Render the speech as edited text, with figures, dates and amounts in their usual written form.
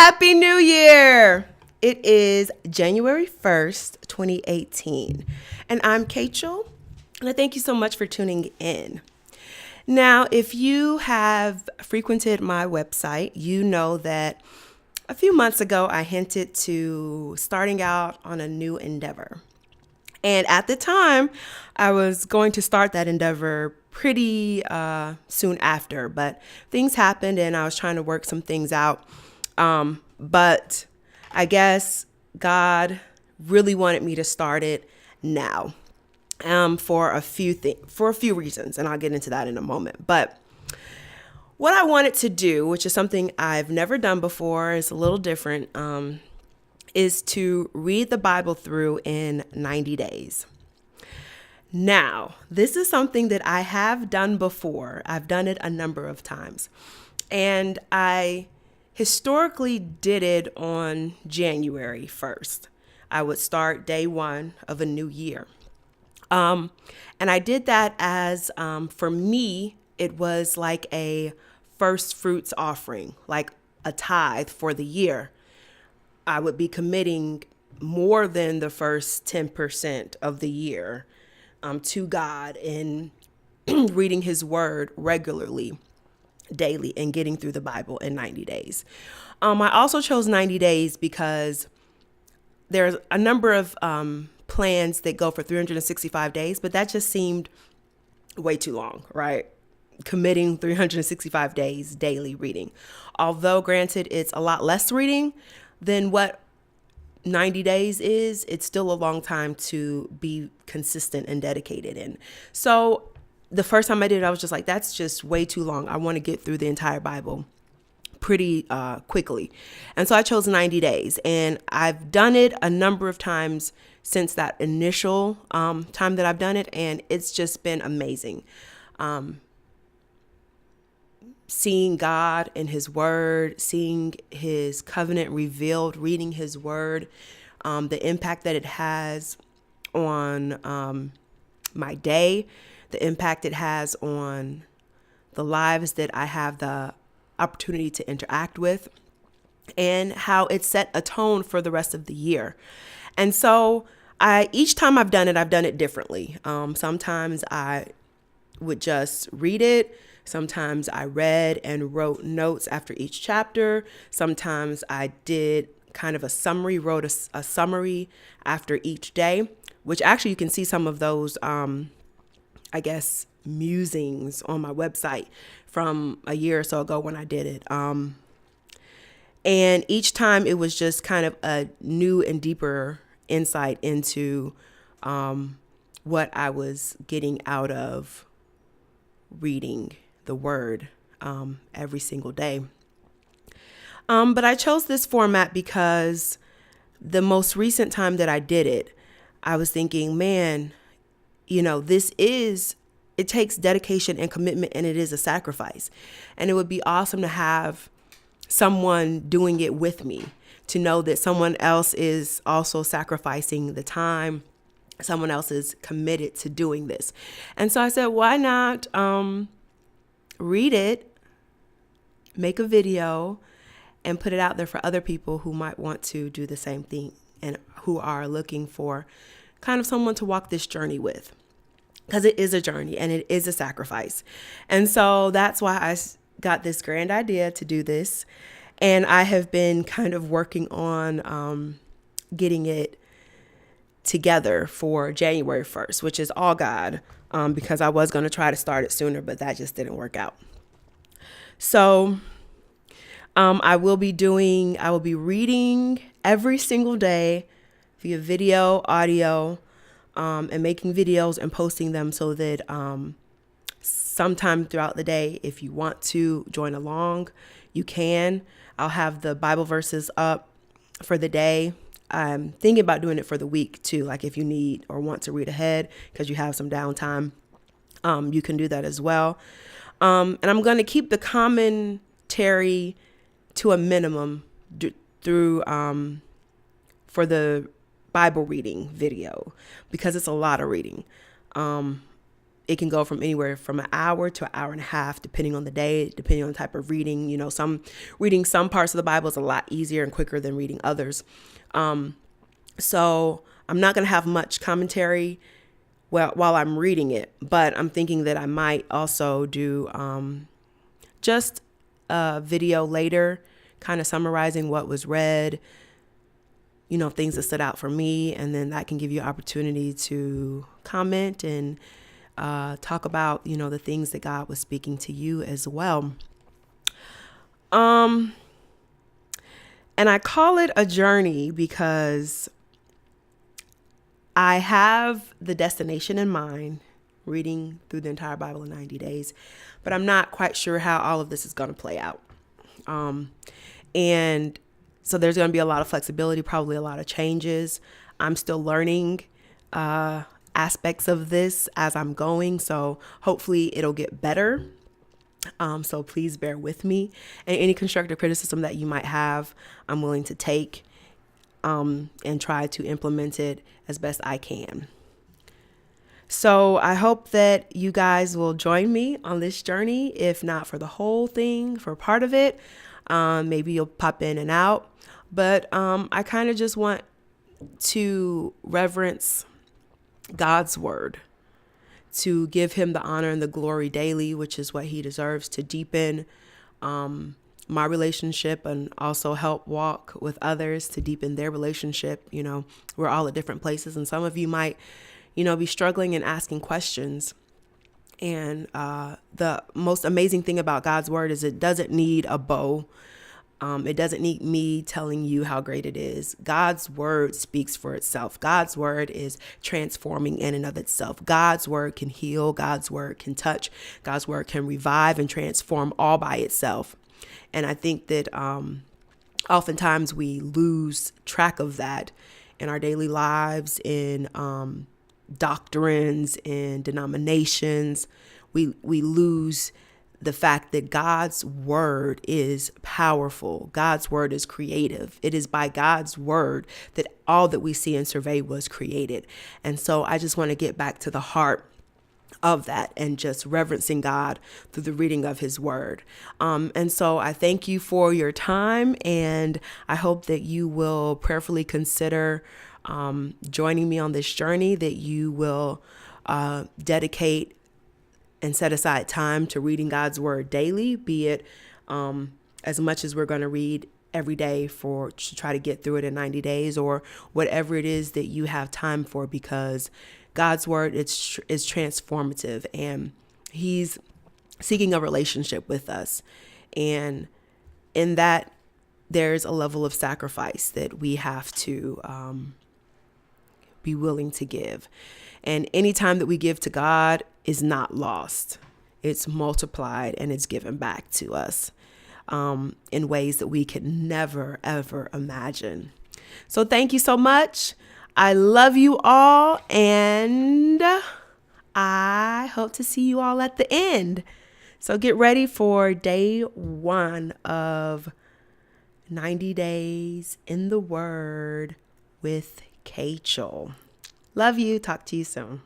Happy New Year! It is January 1st, 2018. And I'm Kachael, and I thank you so much for tuning in. Now, if you have frequented my website, you know that a few months ago I hinted to starting out on a new endeavor. And at the time, I was going to start that endeavor pretty soon after, but things happened and I was trying to work some things out. But I guess God really wanted me to start it now for a few reasons, and I'll get into that in a moment. But what I wanted to do, which is something I've never done before, is a little different, is to read the Bible through in 90 days. Now, this is something that I have done before. I've done it a number of times. And I historically did it on January 1st. I would start day one of a new year. And I did that as, for me, it was like a first fruits offering, like a tithe for the year. I would be committing more than the first 10% of the year to God in reading his word regularly, daily, and getting through the Bible in 90 days. I also chose 90 days because there's a number of plans that go for 365 days, but that just seemed way too long, right? Committing 365 days daily reading. Although granted, it's a lot less reading than what 90 days is, it's still a long time to be consistent and dedicated in. So the first time I did it, I was just like, that's just way too long. I want to get through the entire Bible pretty quickly. And so I chose 90 days. And I've done it a number of times since that initial time that I've done it. And it's just been amazing. Seeing God and his word, seeing his covenant revealed, reading his word, the impact that it has on my day, the impact it has on the lives that I have the opportunity to interact with, and how it set a tone for the rest of the year. And so each time I've done it differently. Sometimes I would just read it. Sometimes I read and wrote notes after each chapter. Sometimes I did kind of a summary, wrote a summary after each day, which actually you can see some of those, musings on my website from a year or so ago when I did it. And each time it was just kind of a new and deeper insight into what I was getting out of reading the word every single day. But I chose this format because the most recent time that I did it, I was thinking, man, it takes dedication and commitment, and it is a sacrifice. And it would be awesome to have someone doing it with me, to know that someone else is also sacrificing the time. Someone else is committed to doing this. And so I said, why not read it, make a video, and put it out there for other people who might want to do the same thing and who are looking for kind of someone to walk this journey with. Because it is a journey and it is a sacrifice. And so that's why I got this grand idea to do this. And I have been kind of working on getting it together for January 1st, which is all God, because I was going to try to start it sooner, but that just didn't work out. So I will be reading every single day via video, audio, and making videos and posting them so that sometime throughout the day, if you want to join along, you can. I'll have the Bible verses up for the day. I'm thinking about doing it for the week too. Like if you need or want to read ahead because you have some downtime, you can do that as well. And I'm going to keep the commentary to a minimum through for the Bible reading video because it's a lot of reading. it can go from anywhere from an hour to an hour and a half, depending on the day, depending on the type of reading. Reading some parts of the Bible is a lot easier and quicker than reading others. So I'm not going to have much commentary while I'm reading it, but I'm thinking that I might also do just a video later, kind of summarizing what was read, things that stood out for me, and then that can give you opportunity to comment and talk about, the things that God was speaking to you as well. And I call it a journey because I have the destination in mind, reading through the entire Bible in 90 days, but I'm not quite sure how all of this is going to play out. And so there's going to be a lot of flexibility, probably a lot of changes. I'm still learning aspects of this as I'm going, so hopefully it'll get better. So please bear with me. And any constructive criticism that you might have, I'm willing to take and try to implement it as best I can. So I hope that you guys will join me on this journey, if not for the whole thing, for part of it. Maybe you'll pop in and out. But I kind of just want to reverence God's word, to give him the honor and the glory daily, which is what he deserves, to deepen my relationship and also help walk with others to deepen their relationship. We're all at different places, and some of you might, be struggling and asking questions. And the most amazing thing about God's word is it doesn't need a bow. It doesn't need me telling you how great it is. God's word speaks for itself. God's word is transforming in and of itself. God's word can heal. God's word can touch. God's word can revive and transform all by itself. And I think that oftentimes we lose track of that in our daily lives, in doctrines, in denominations. We lose the fact that God's word is powerful. God's word is creative. It is by God's word that all that we see and survey was created. And so I just want to get back to the heart of that and just reverencing God through the reading of his word. And so I thank you for your time, and I hope that you will prayerfully consider joining me on this journey, that you will dedicate and set aside time to reading God's word daily, be it as much as we're going to read every day to try to get through it in 90 days, or whatever it is that you have time for, because God's word is transformative, and he's seeking a relationship with us. And in that, there's a level of sacrifice that we have to be willing to give. And any time that we give to God is not lost. It's multiplied and it's given back to us in ways that we could never, ever imagine. So thank you so much. I love you all, and I hope to see you all at the end. So get ready for day 1 of 90 Days in the Word with Kachael. Love you. Talk to you soon.